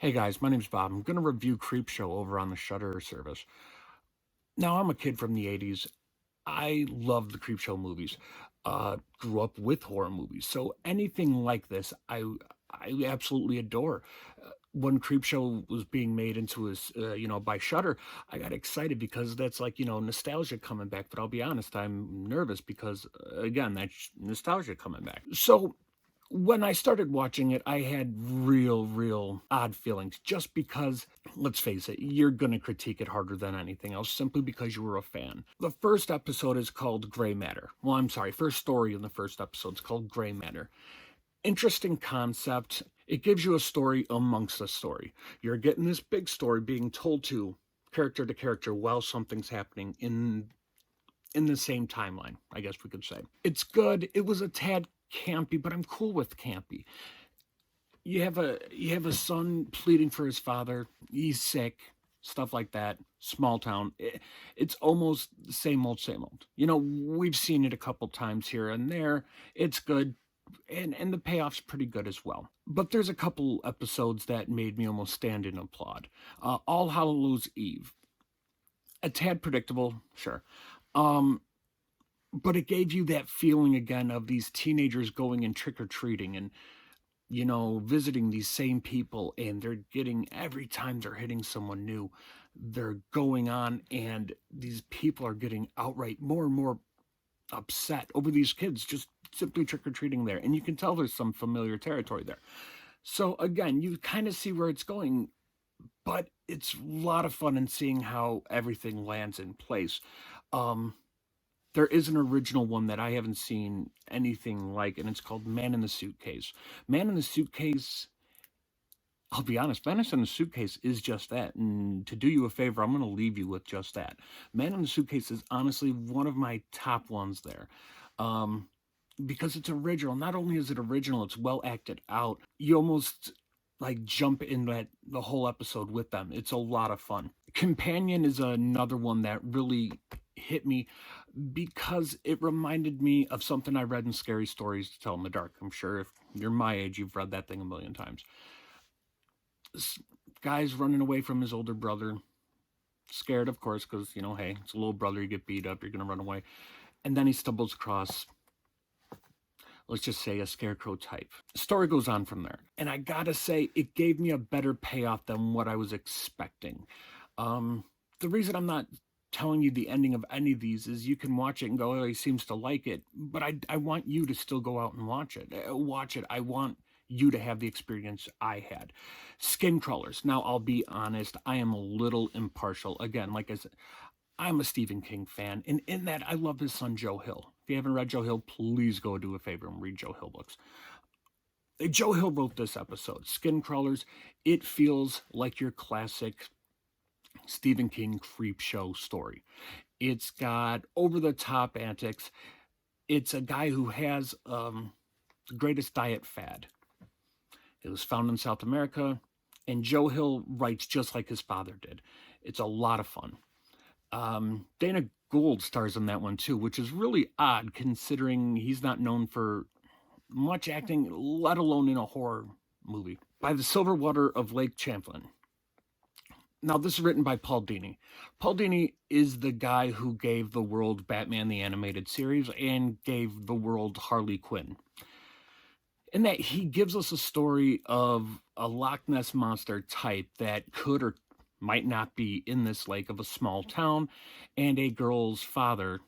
Hey guys, my name's Bob. I'm going to review Creepshow over on the Shudder service. Now, I'm a kid from the 80s. I love the Creepshow movies. Grew up with horror movies. So anything like this, I absolutely adore. When Creepshow was being made into by Shudder, I got excited because that's like, nostalgia coming back. But I'll be honest, I'm nervous because, again, that's nostalgia coming back. So when I started watching it, I had real odd feelings just because, let's face it, you're going to critique it harder than anything else simply because you were a fan. The first episode is called Gray Matter. Well, I'm sorry, first story in the first episode is called Gray Matter. Interesting concept. It gives you a story amongst a story. You're getting this big story being told to character while something's happening in the same timeline, I guess we could say. It's good. It was a tad campy, but I'm cool with campy. You have a son pleading for his father. He's sick, stuff like that. Small town. It's almost the same old, same old. We've seen it a couple times here and there. It's good, and the payoff's pretty good as well. But there's a couple episodes that made me almost stand and applaud. All Hallows Eve. A tad predictable, sure. But it gave you that feeling again of these teenagers going and trick-or-treating and visiting these same people, and they're getting, every time they're hitting someone new, they're going on, and these people are getting outright more and more upset over these kids just simply trick-or-treating there. And you can tell there's some familiar territory there. So again, you kind of see where it's going, but it's a lot of fun in seeing how everything lands in place. There is an original one that I haven't seen anything like, and it's called Man in the Suitcase. Man in the Suitcase, I'll be honest, Man in the Suitcase is just that. And to do you a favor, I'm going to leave you with just that. Man in the Suitcase is honestly one of my top ones there. Because it's original. Not only is it original, it's well acted out. You almost like jump in the whole episode with them. It's a lot of fun. Companion is another one that really hit me because it reminded me of something I read in Scary Stories to Tell in the Dark. I'm sure if you're my age, you've read that thing a million times. This guy's running away from his older brother, scared, of course, because, hey, it's a little brother, you get beat up, you're going to run away. And then he stumbles across, let's just say, a scarecrow type. The story goes on from there. And I gotta say, it gave me a better payoff than what I was expecting. The reason I'm not telling you the ending of any of these is you can watch it and go, oh, he seems to like it. But I want you to still go out and watch it. I want you to have the experience I had. Skin Crawlers. Now, I'll be honest, I am a little impartial. Again, like I said, I'm a Stephen King fan, and in that, I love his son, Joe Hill. If you haven't read Joe Hill, please go do a favor and read Joe Hill books. Joe Hill wrote this episode, Skin Crawlers. It feels like your classic Stephen King Creepshow story. It's got over-the-top antics. It's a guy who has the greatest diet fad. It was found in South America, and Joe Hill writes just like his father did. It's a lot of fun. Dana Gould stars in that one too, which is really odd considering he's not known for much acting, let alone in a horror movie. By the Silver Water of Lake Champlain. Now, this is written by Paul Dini. Paul Dini is the guy who gave the world Batman the Animated Series and gave the world Harley Quinn. In that he gives us a story of a Loch Ness Monster type that could or might not be in this lake of a small town, and a girl's father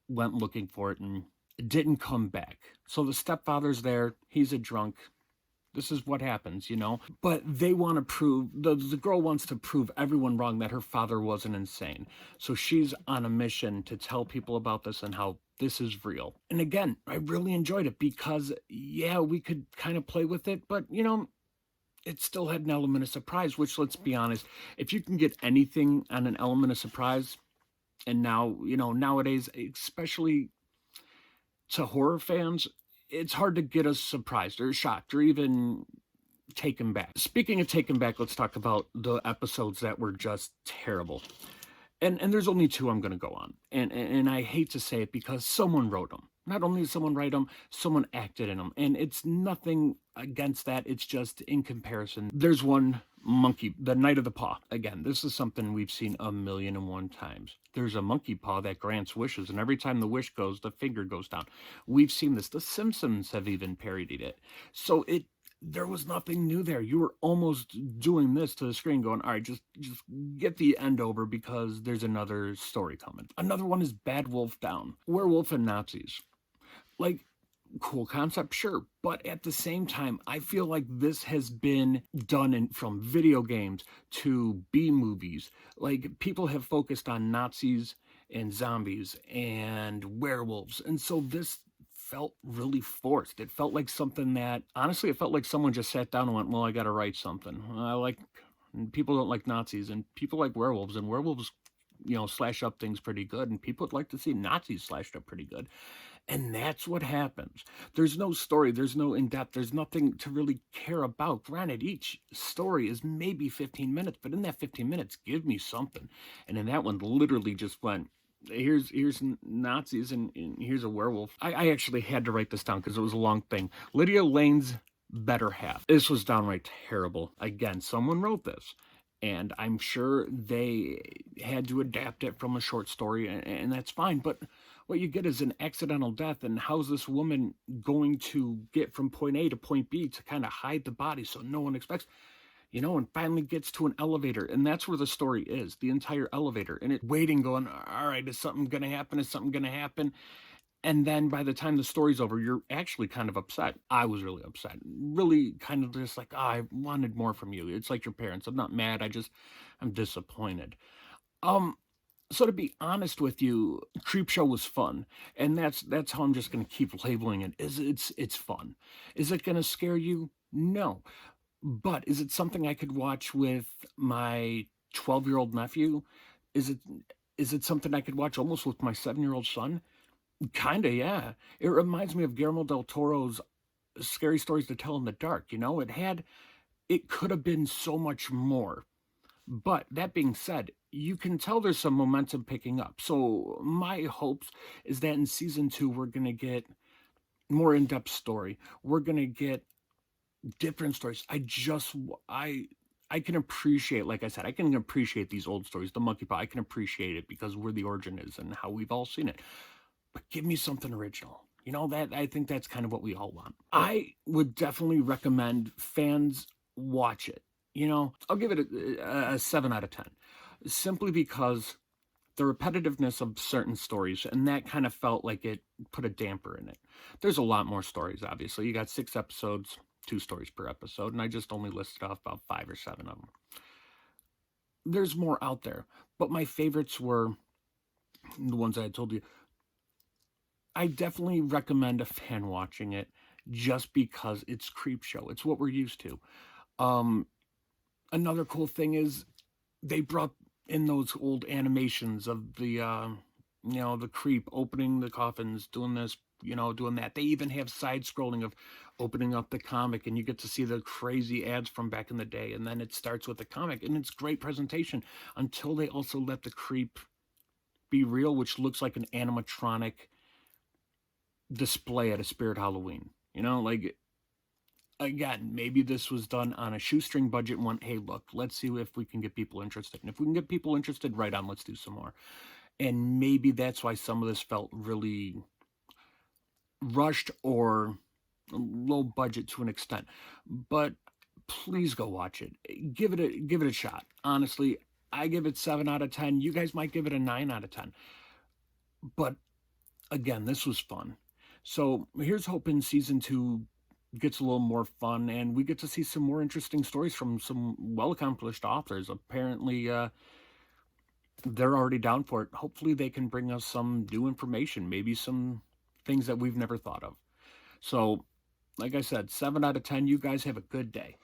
went looking for it and didn't come back. So the stepfather's there, he's a drunk. This is what happens, But they want to prove, the girl wants to prove everyone wrong that her father wasn't insane. So she's on a mission to tell people about this and how this is real. And again, I really enjoyed it because, yeah, we could kind of play with it, but, it still had an element of surprise, which, let's be honest, if you can get anything on an element of surprise, and now, nowadays, especially to horror fans, it's hard to get us surprised or shocked or even taken back. Speaking of taken back, let's talk about the episodes that were just terrible. And there's only two I'm going to go on. And I hate to say it because someone wrote them. Not only did someone write them, someone acted in them. And it's nothing against that. It's just in comparison. There's one monkey, the Night of the Paw. Again, this is something we've seen 1,000,001 times. There's a monkey paw that grants wishes, and every time the wish goes, the finger goes down. We've seen this. The Simpsons have even parodied it. So there was nothing new there. You were almost doing this to the screen going, all right, just get the end over because there's another story coming. Another one is Bad Wolf Down, Werewolf and Nazis. Like, cool concept, sure, but at the same time, I feel like this has been done from video games to B movies. Like, people have focused on Nazis and zombies and werewolves, and so this felt really forced. It felt like something that, honestly, it felt like someone just sat down and went, well, I gotta write something. People don't like Nazis, and people like werewolves, and werewolves, slash up things pretty good, and people would like to see Nazis slashed up pretty good. And that's what happens. There's no story, there's no in-depth, there's nothing to really care about. Granted, each story is maybe 15 minutes, but in that 15 minutes, give me something. And in that one, literally just went, here's Nazis and here's a werewolf. I actually had to write this down because it was a long thing. Lydia Lane's better half. This was downright terrible. Again, someone wrote this, and I'm sure they had to adapt it from a short story, and that's fine, but what you get is an accidental death, and how's this woman going to get from point A to point B to kind of hide the body so no one expects, and finally gets to an elevator, and that's where the story is, the entire elevator, and it waiting going, all right, is something going to happen, is something going to happen? And then by the time the story's over, you're actually kind of upset. I was really upset. Really kind of just like, I wanted more from you. It's like your parents. I'm not mad. I'm disappointed. So to be honest with you, Creepshow was fun. And that's how I'm just going to keep labeling it. It's fun. Is it going to scare you? No. But is it something I could watch with my 12-year-old nephew? Is it something I could watch almost with my 7-year-old son? Kinda, yeah. It reminds me of Guillermo del Toro's Scary Stories to Tell in the Dark. It could have been so much more. But that being said, you can tell there's some momentum picking up. So my hopes is that in season 2, we're going to get more in-depth story. We're going to get different stories. I can appreciate, like I said, I can appreciate these old stories. The monkey paw, I can appreciate it because where the origin is and how we've all seen it. But give me something original. That I think that's kind of what we all want. I would definitely recommend fans watch it. I'll give it a 7 out of 10. Simply because the repetitiveness of certain stories, and that kind of felt like it put a damper in it. There's a lot more stories, obviously. You got 6 episodes, 2 stories per episode, and I just only listed off about 5 or 7 of them. There's more out there, but my favorites were the ones I told you. I definitely recommend a fan watching it just because it's Creepshow. It's what we're used to. Another cool thing is they brought in those old animations of the creep opening the coffins, doing this, doing that. They even have side scrolling of opening up the comic, and you get to see the crazy ads from back in the day. And then it starts with the comic, and it's great presentation until they also let the creep be real, which looks like an animatronic display at a Spirit Halloween. Again, maybe this was done on a shoestring budget and went, hey, look, let's see if we can get people interested. And if we can get people interested, right on, let's do some more. And maybe that's why some of this felt really rushed or low budget to an extent. But please go watch it. Give it a shot. Honestly, I give it 7 out of 10. You guys might give it a 9 out of 10. But again, this was fun. So here's hoping season 2 gets a little more fun and we get to see some more interesting stories from some well-accomplished authors. Apparently, they're already down for it. Hopefully they can bring us some new information, maybe some things that we've never thought of. So, like I said, 7 out of 10. You guys have a good day.